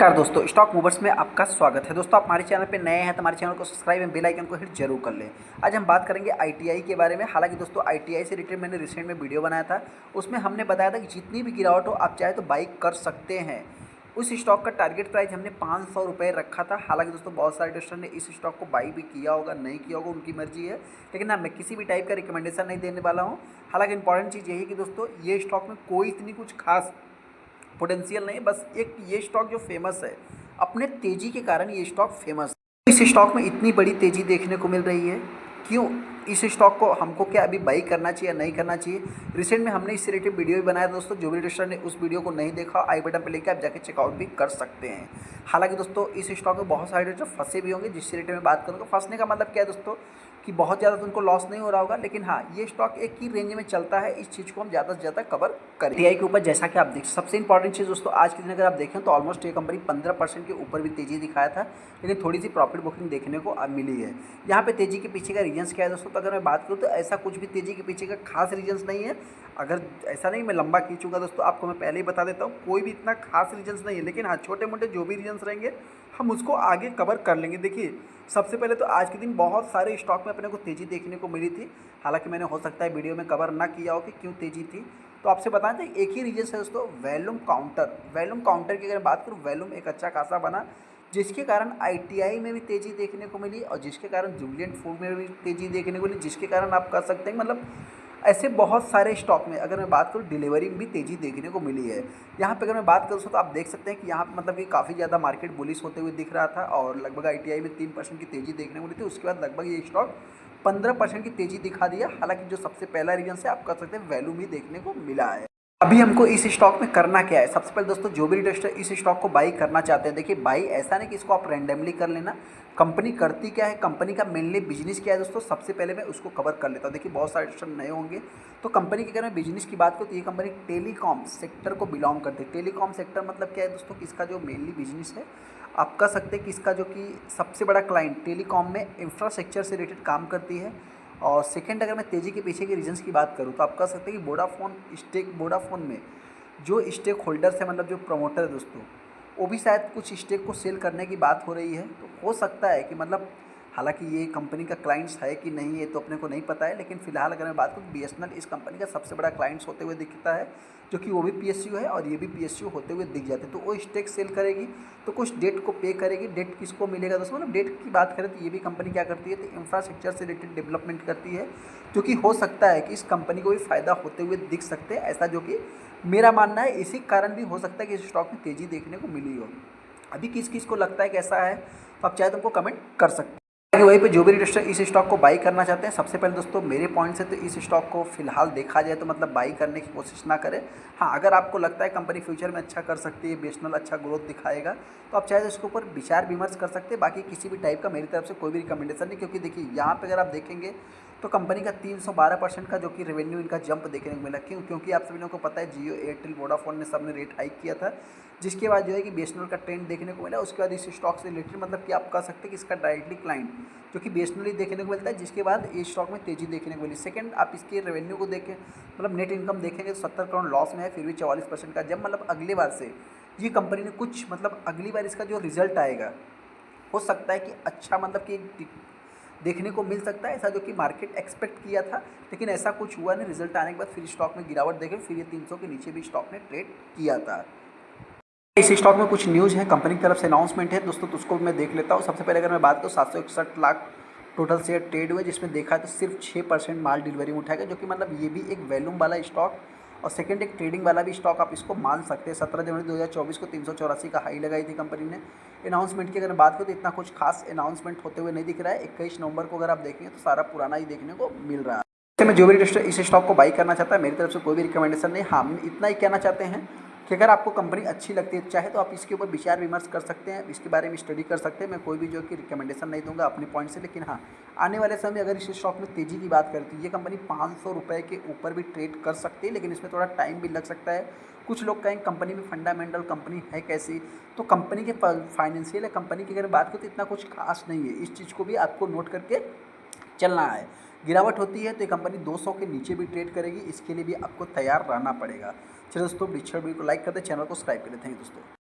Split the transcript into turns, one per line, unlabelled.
नमस्कार दोस्तों, stock movers में आपका स्वागत है। दोस्तों, आप हमारे चैनल पे नए हैं तो हमारे चैनल को सब्सक्राइब एवं बेल आइकन को हिट जरूर कर लें। आज हम बात करेंगे आईटीआई के बारे में। हालांकि दोस्तों, आईटीआई से रिलेटेड मैंने रिसेंट में वीडियो बनाया था, उसमें हमने बताया था कि जितनी भी गिरावट हो आप चाहे तो बाई कर सकते हैं। उस स्टॉक का टारगेट प्राइस हमने 500 रुपये रखा था। हालांकि दोस्तों, बहुत सारे इन्वेस्टर ने इस स्टॉक को बाई भी किया होगा, नहीं किया होगा, उनकी मर्जी है। लेकिन ना, मैं किसी भी टाइप का रिकमेंडेशन नहीं देने वाला हूँ। हालांकि इंपॉर्टेंट चीज़ यही है कि दोस्तों, ये स्टॉक में कोई इतनी कुछ खास पोटेंशियल नहीं है। बस एक ये स्टॉक जो फेमस है, अपने तेजी के कारण ये स्टॉक फेमस है। इस स्टॉक में इतनी बड़ी तेजी देखने को मिल रही है, क्यों? इस स्टॉक को हमको क्या अभी बाई करना चाहिए या नहीं करना चाहिए? रिसेंट में हमने इससे रिलेटेड वीडियो भी बनाया दोस्तों। जो भी इन्वेस्टर ने उस वीडियो को नहीं देखा, आई बटन पे लेके आप जाके चेकआउट भी कर सकते हैं। हालांकि दोस्तों, इस स्टॉक में बहुत सारे इन्वेस्टर फंसे भी होंगे, जिससे रिलेटेड मैं बात करूँगा। फंसने का मतलब क्या है दोस्तों, कि बहुत ज़्यादा तो उनको लॉस नहीं हो रहा होगा, लेकिन हाँ, ये स्टॉक एक ही रेंज में चलता है। इस चीज़ को हम ज़्यादा से ज़्यादा कवर करें। टीआई के ऊपर जैसा कि आप देख, सबसे इंपॉर्टेंट चीज़ दोस्तों, आज के दिन अगर आप देखें तो ऑलमोस्ट ये कंपनी 15% के ऊपर भी तेजी दिखाया था, लेकिन थोड़ी सी प्रॉफिट बुकिंग देखने को अब मिली है। यहाँ पे तेजी के पीछे का रीजन्स क्या है दोस्तों? तो अगर मैं बात करूँ तो ऐसा कुछ भी तेजी के पीछे का खास रीजन्स नहीं है। अगर ऐसा नहीं मैं लंबा खींचूंगा दोस्तों, आपको मैं पहले ही बता देता हूँ, कोई भी इतना खास रीजन्स नहीं है। लेकिन हाँ, छोटे मोटे जो भी रीजन्स रहेंगे हम उसको आगे कवर कर लेंगे। देखिए, सबसे पहले तो आज के दिन बहुत सारे स्टॉक में अपने को तेज़ी देखने को मिली थी। हालांकि मैंने हो सकता है वीडियो में कवर ना किया हो कि क्यों तेज़ी थी। तो आपसे बताएं तो एक ही रीजन है दोस्तों, वॉल्यूम काउंटर। वॉल्यूम काउंटर की अगर बात करूँ, वॉल्यूम एक अच्छा खासा बना, जिसके कारण आईटीआई में भी तेज़ी देखने को मिली और जिसके कारण जुबिलेंट फूड में भी तेज़ी देखने को मिली, जिसके कारण आप कर सकते हैं मतलब ऐसे बहुत सारे स्टॉक में अगर मैं बात करूँ, डिलीवरी में भी तेज़ी देखने को मिली है। यहाँ पे अगर मैं बात करूँ तो आप देख सकते हैं कि यहाँ पे मतलब कि काफ़ी ज़्यादा मार्केट बुलिश होते हुए दिख रहा था और लगभग आईटीआई में 3% की तेज़ी देखने को मिली थी। उसके बाद लगभग ये स्टॉक 15% की तेज़ी दिखा दिया। हालांकि जो सबसे पहला रीजन से आप कर सकते हैं, वैल्यू भी देखने को मिला है। अभी हमको इस स्टॉक में करना क्या है? सबसे पहले दोस्तों, जो भी इन्वेस्टर इस स्टॉक को बाई करना चाहते हैं, देखिए बाई ऐसा नहीं कि इसको आप रैंडमली कर लेना। कंपनी करती क्या है, कंपनी का मेनली बिजनेस क्या है दोस्तों, सबसे पहले मैं उसको कवर कर लेता हूँ। देखिए, बहुत सारे इन्वेस्टर नए होंगे, तो कंपनी की अगर मैं बिजनेस की बात करूँ तो ये कंपनी टेलीकॉम सेक्टर को बिलोंग करती है। टेलीकॉम सेक्टर मतलब क्या है दोस्तों, कि इसका जो मेनली बिजनेस है, आप कह सकते हैं कि इसका जो कि सबसे बड़ा क्लाइंट टेलीकॉम में इंफ्रास्ट्रक्चर से रिलेटेड काम करती है। और सेकंड, अगर मैं तेज़ी के पीछे के रीजंस की बात करूँ तो आप कह सकते हैं कि वोडाफोन में जो स्टेक होल्डर्स है, मतलब जो प्रमोटर है दोस्तों, वो भी शायद कुछ स्टेक को सेल करने की बात हो रही है। तो हो सकता है कि मतलब, हालांकि ये कंपनी का क्लाइंट्स है कि नहीं ये तो अपने को नहीं पता है, लेकिन फिलहाल अगर मैं बात करूँ, बीएसएनएल इस कंपनी का सबसे बड़ा क्लाइंट्स होते हुए दिखता है, जो कि वो भी पीएसयू है और ये भी पीएसयू होते हुए दिख जाते हैं। तो वो स्टेक सेल करेगी तो कुछ डेट को पे करेगी। डेट किसको मिलेगा दोस्तों? मतलब डेट की बात करें तो ये भी कंपनी क्या करती है, तो इंफ्रास्ट्रक्चर से रिलेटेड डेवलपमेंट करती है, जो कि हो सकता है कि इस कंपनी को भी फ़ायदा होते हुए दिख सकते हैं, ऐसा जो कि मेरा मानना है। इसी कारण भी हो सकता है कि इस स्टॉक में तेज़ी देखने को मिली हो। अभी किस किस को लगता है कैसा है, तो आप चाहे तुमको कमेंट कर सकते हैं। वहीं पे जो भी इन्वेस्टर इस स्टॉक को बाई करना चाहते हैं, सबसे पहले दोस्तों मेरे पॉइंट से तो इस स्टॉक को फिलहाल देखा जाए तो मतलब बाई करने की कोशिश ना करें। हाँ, अगर आपको लगता है कंपनी फ्यूचर में अच्छा कर सकती है, बीएसएनएल अच्छा ग्रोथ दिखाएगा, तो आप चाहे तो इसके ऊपर विचार विमर्श कर सकते हैं। बाकी किसी भी टाइप का मेरी तरफ से कोई भी रिकमेंडेशन नहीं, क्योंकि देखिए यहाँ पर अगर आप देखेंगे तो कंपनी का 312% का जो कि रेवेन्यू इनका जंप देखने को मिला। क्यों? क्योंकि आप सभी लोगों को पता है, जियो, एयरटेल, वोडाफोन ने सबने रेट हाइक किया था, जिसके बाद जो है कि बीएसएनएल का ट्रेंड देखने को मिला। उसके बाद इस स्टॉक से रिलेटेड मतलब कि आप कह सकते हैं कि इसका डायरेक्टली क्लाइंट जो कि बीएसएनएल ही देखने को मिलता है, जिसके बाद ये स्टॉक में तेज़ी देखने को मिली। सेकंड, आप इसके रेवेन्यू को देखें, मतलब नेट इनकम देखेंगे तो 70 करोड़ लॉस में है, फिर भी 44% का जब मतलब अगली बार से ये कंपनी ने कुछ मतलब अगली बार इसका जो रिजल्ट आएगा, हो सकता है कि अच्छा मतलब कि देखने को मिल सकता है, ऐसा जो कि मार्केट एक्सपेक्ट किया था। लेकिन ऐसा कुछ हुआ नहीं। रिजल्ट आने के बाद फिर स्टॉक में गिरावट देखें, फिर ये 300 के नीचे भी स्टॉक ने ट्रेड किया था। इस स्टॉक में कुछ न्यूज़ है, कंपनी की तरफ से अनाउंसमेंट है दोस्तों, तो उसको भी मैं देख लेता हूँ। सबसे पहले अगर मैं बात करूँ, 761 लाख टोटल शेयर ट्रेड हुए, जिसमें देखा तो सिर्फ 6% माल डिलीवरी में उठाएगा, जो कि मतलब ये भी एक वैल्यूम वाला स्टॉक और सेकंड एक ट्रेडिंग वाला भी स्टॉक, आप इसको मान सकते हैं। 17 जनवरी 2024 को 384 का हाई लगाई थी कंपनी ने। अनाउंसमेंट की अगर बात करूँ तो इतना कुछ खास अनाउंसमेंट होते हुए नहीं दिख रहा है। 21 नवंबर को अगर आप देखेंगे तो सारा पुराना ही देखने को मिल रहा है। मैं जो भी इन्वेस्टर इस स्टॉक को बाई करना चाहता है, मेरी तरफ से कोई भी रिकमेंडेशन नहीं। हाँ, हम इतना ही कहना चाहते हैं कि अगर आपको कंपनी अच्छी लगती है, चाहे तो आप इसके ऊपर विचार विमर्श कर सकते हैं, इसके बारे में स्टडी कर सकते हैं। मैं कोई भी जो कि रिकमेंडेशन नहीं दूंगा अपने पॉइंट से। लेकिन हाँ, आने वाले समय अगर इस स्टॉक में तेज़ी की बात करें तो ये कंपनी 500 रुपये के ऊपर भी ट्रेड कर सकती है, लेकिन इसमें थोड़ा टाइम भी लग सकता है। कुछ लोग कहेंगे कंपनी में फंडामेंटल कंपनी है कैसी, तो कंपनी के फाइनेंशियल या कंपनी की अगर बात करें तो इतना कुछ खास नहीं है। इस चीज़ को भी आपको नोट करके चलना है। गिरावट होती है तो ये कंपनी 200 के नीचे भी ट्रेड करेगी, इसके लिए भी आपको तैयार रहना पड़ेगा। चलिए दोस्तों, वीडियो को लाइक कर दें, चैनल को सब्सक्राइब कर दें। थैंक यू दोस्तों।